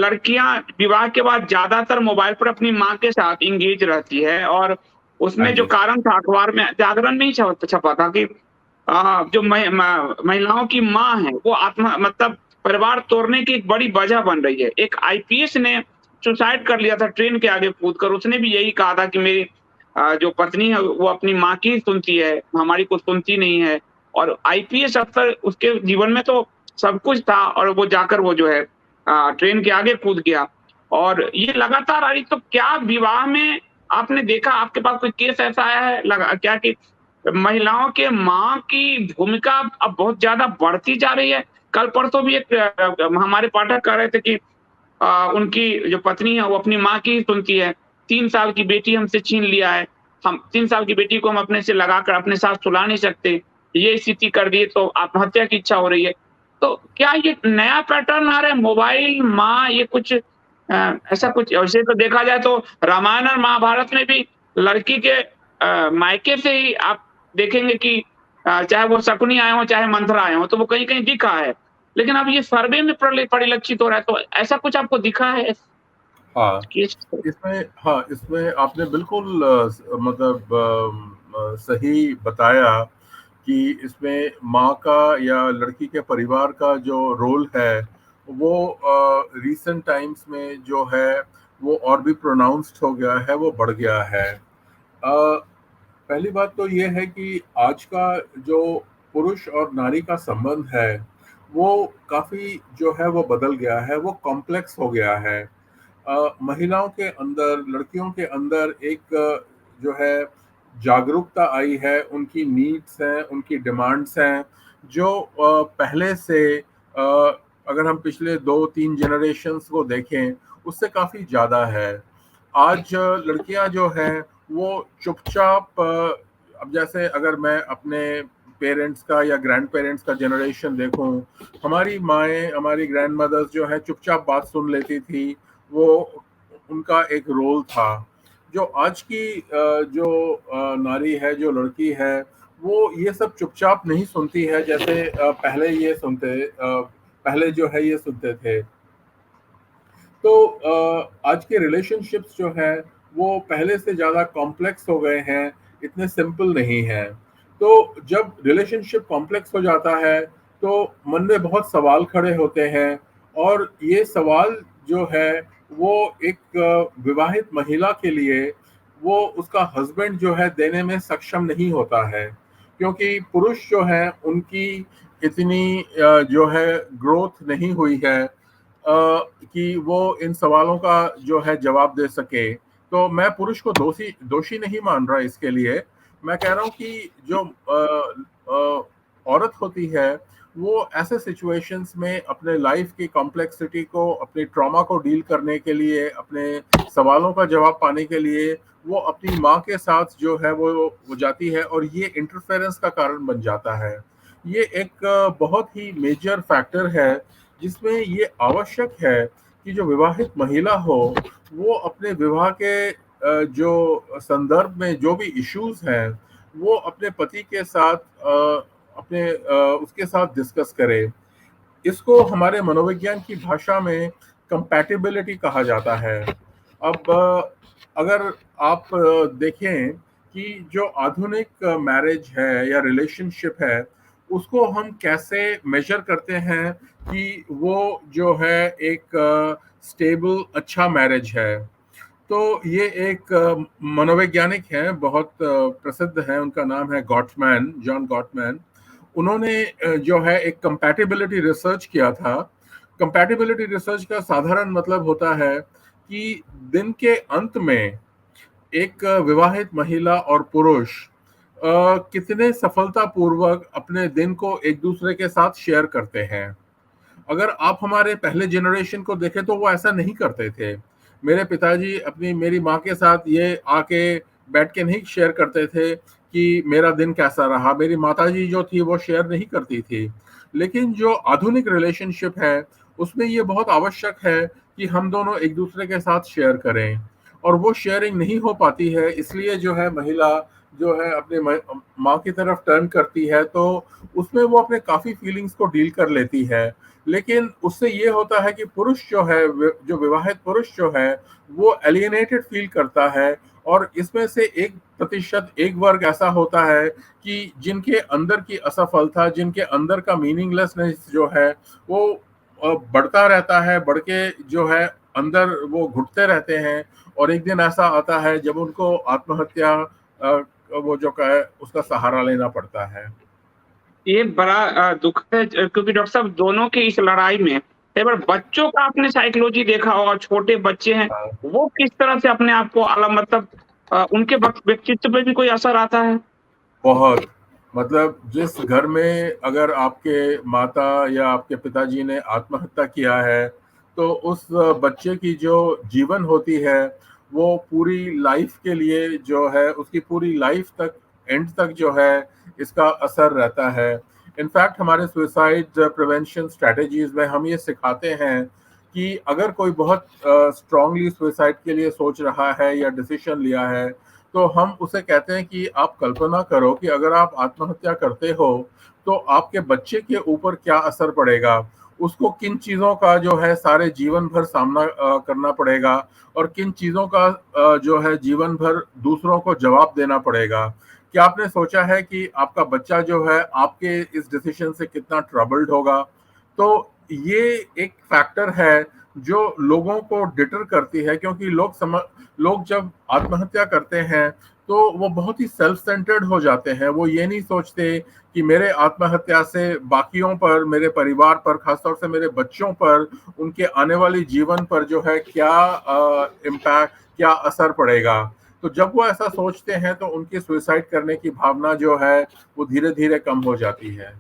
लड़कियां विवाह के बाद ज्यादातर मोबाइल पर अपनी माँ के साथ इंगेज रहती है, और हाँ उसमें जो जी। कारण था अखबार में जागरण में ही छपा था कि जो महिलाओं की माँ है वो आत्मा मतलब परिवार तोड़ने की एक बड़ी वजह बन रही है। एक आईपीएस ने सुसाइड कर लिया था ट्रेन के आगे कूदकर, उसने भी यही कहा था कि मेरी जो पत्नी है वो अपनी माँ की ही सुनती है, हमारी कुछ सुनती नहीं है। और आईपीएस अफसर उसके जीवन में तो सब कुछ था, और वो जाकर वो जो है ट्रेन के आगे कूद गया। और ये लगातार आ रही, तो क्या विवाह में आपने देखा, आपके पास कोई केस ऐसा आया है लगा क्या कि महिलाओं के माँ की भूमिका अब बहुत ज़्यादा बढ़ती जा रही है? कल परसों भी एक हमारे पाठक कह रहे थे कि उनकी जो पत्नी है वो अपनी माँ की ही सुनती है। 3 साल की बेटी हमसे छीन लिया है। हम 3 साल की बेटी को हम अपने से लगाकर अपने साथ सुला नहीं सकते। ये स्थिति कर दी तो आत्महत्या की इच्छा हो रही है। तो क्या ये नया पैटर्न आ रहा है मोबाइल, माँ, ये कुछ ऐसा कुछ? वैसे तो देखा जाए तो रामायण और महाभारत में भी लड़की के मायके से ही आप देखेंगे कि चाहे वो शकुनी आए हों, चाहे मंथरा आए हों, तो वो कहीं-कहीं दिखा है। लेकिन अब ये सर्वे में परिलक्षित हो रहा है, तो ऐसा कुछ आपको दिखा है हाँ, केस? इसमें आपने बिल्कुल मतलब सही बताया कि इसमें माँ का या लड़की के परिवार का जो रोल है वो रीसेंट टाइम्स में जो है वो और भी प्रोनाउंस्ड हो गया है, वो बढ़ गया है। पहली बात तो ये है कि आज का जो पुरुष और नारी का संबंध है वो काफ़ी जो है वो बदल गया है, वो कॉम्प्लेक्स हो गया है। महिलाओं के अंदर, लड़कियों के अंदर एक जो है जागरूकता आई है, उनकी नीड्स हैं, उनकी डिमांड्स हैं, जो पहले से अगर हम पिछले 2-3 जनरेशन्स को देखें, उससे काफ़ी ज़्यादा है। आज लड़कियां जो हैं वो चुपचाप अब जैसे अगर मैं अपने पेरेंट्स का या ग्रैंड पेरेंट्स का जनरेशन देखूं, हमारी माएँ, हमारी ग्रैंड मदर्स जो है चुपचाप बात सुन लेती थी, वो उनका एक रोल था। जो आज की जो नारी है, जो लड़की है, वो ये सब चुपचाप नहीं सुनती है जैसे पहले जो है ये सुनते थे। तो आज के रिलेशनशिप्स जो हैं वो पहले से ज़्यादा कॉम्प्लेक्स हो गए हैं, इतने सिंपल नहीं हैं। तो जब रिलेशनशिप कॉम्प्लेक्स हो जाता है तो मन में बहुत सवाल खड़े होते हैं, और ये सवाल जो है वो एक विवाहित महिला के लिए वो उसका हस्बैंड जो है देने में सक्षम नहीं होता है, क्योंकि पुरुष जो हैं उनकी इतनी जो है ग्रोथ नहीं हुई है कि वो इन सवालों का जो है जवाब दे सके। तो मैं पुरुष को दोषी दोषी नहीं मान रहा इसके लिए। मैं कह रहा हूँ कि जो औरत होती है वो ऐसे सिचुएशंस में अपने लाइफ की कॉम्प्लेक्सिटी को, अपने ट्रॉमा को डील करने के लिए, अपने सवालों का जवाब पाने के लिए वो अपनी माँ के साथ जो है वो जाती है, और ये इंटरफेरेंस का कारण बन जाता है। ये एक बहुत ही मेजर फैक्टर है जिसमें ये आवश्यक है कि जो विवाहित महिला हो वो अपने विवाह के जो संदर्भ में जो भी इश्यूज हैं वो अपने पति के साथ उसके साथ डिस्कस करे। इसको हमारे मनोविज्ञान की भाषा में कंपैटिबिलिटी कहा जाता है। अब अगर आप देखें कि जो आधुनिक मैरिज है या रिलेशनशिप है उसको हम कैसे मेजर करते हैं कि वो जो है एक स्टेबल अच्छा मैरिज है, तो ये एक मनोवैज्ञानिक हैं, बहुत प्रसिद्ध हैं, उनका नाम है गॉटमैन, जॉन गॉटमैन। उन्होंने जो है एक कंपैटिबिलिटी रिसर्च किया था। कंपैटिबिलिटी रिसर्च का साधारण मतलब होता है कि दिन के अंत में एक विवाहित महिला और पुरुष कितने सफलतापूर्वक अपने दिन को एक दूसरे के साथ शेयर करते हैं। अगर आप हमारे पहले जनरेशन को देखें तो वो ऐसा नहीं करते थे। मेरे पिताजी अपनी मेरी माँ के साथ ये आके बैठ के नहीं शेयर करते थे कि मेरा दिन कैसा रहा। मेरी माताजी जो थी वो शेयर नहीं करती थी। लेकिन जो आधुनिक रिलेशनशिप है उसमें ये बहुत आवश्यक है कि हम दोनों एक दूसरे के साथ शेयर करें, और वो शेयरिंग नहीं हो पाती है, इसलिए जो है महिला जो है अपने माँ की तरफ टर्न करती है, तो उसमें वो अपने काफ़ी फीलिंग्स को डील कर लेती है। लेकिन उससे ये होता है कि पुरुष जो है, जो विवाहित पुरुष जो है, वो एलियनेटेड फील करता है। और इसमें से 1% एक वर्ग ऐसा होता है कि जिनके अंदर की असफलता, जिनके अंदर का मीनिंगलेसनेस जो है, वो बढ़ता रहता है, बढ़ के जो है अंदर वो घुटते रहते हैं। और एक दिन ऐसा आता है जब उनको आत्महत्या वो जो है उसका सहारा लेना पड़ता है। ये बड़ा दुःख है क्योंकि डॉक्टर साहब दोनों की इस लड़ाई में कई बार बच्चों का आपने साइकोलॉजी देखा होगा, छोटे बच्चे हैं, हाँ, वो किस तरह से अपने आप को मतलब उनके व्यक्तित्व पे भी कोई असर आता है? बहुत। मतलब जिस घर में अगर आपके माता या आपके पिताजी ने आत्महत्या किया है, तो उस बच्चे की जो जीवन होती है, वो पूरी लाइफ के लिए जो है, उसकी पूरी लाइफ तक, एंड तक जो है, इसका असर रहता है। इनफैक्ट हमारे सुसाइड प्रिवेंशन स्ट्रैटेजीज में हम ये सिखाते हैं कि अगर कोई बहुत स्ट्रांगली सुसाइड के लिए सोच रहा है या डिसीजन लिया है, तो हम उसे कहते हैं कि आप कल्पना करो कि अगर आप आत्महत्या करते हो, तो आपके बच्चे के ऊपर क्या असर पड़ेगा, उसको किन चीज़ों का जो है सारे जीवन भर सामना करना पड़ेगा, और किन चीज़ों का जो है जीवन भर दूसरों को जवाब देना पड़ेगा। क्या आपने सोचा है कि आपका बच्चा जो है आपके इस डिसीजन से कितना ट्रबल्ड होगा? तो ये एक फैक्टर है जो लोगों को डिटर करती है, क्योंकि लोग जब आत्महत्या करते हैं, तो वो बहुत ही सेल्फ सेंटर्ड हो जाते हैं। वो ये नहीं सोचते कि मेरे आत्महत्या से बाकियों पर, मेरे परिवार पर, खासतौर से मेरे बच्चों पर, उनके आने वाले जीवन पर जो है क्या इम्पैक्ट, क्या असर पड़ेगा। तो जब वो ऐसा सोचते हैं, तो उनकी सुसाइड करने की भावना जो है वो धीरे धीरे कम हो जाती है।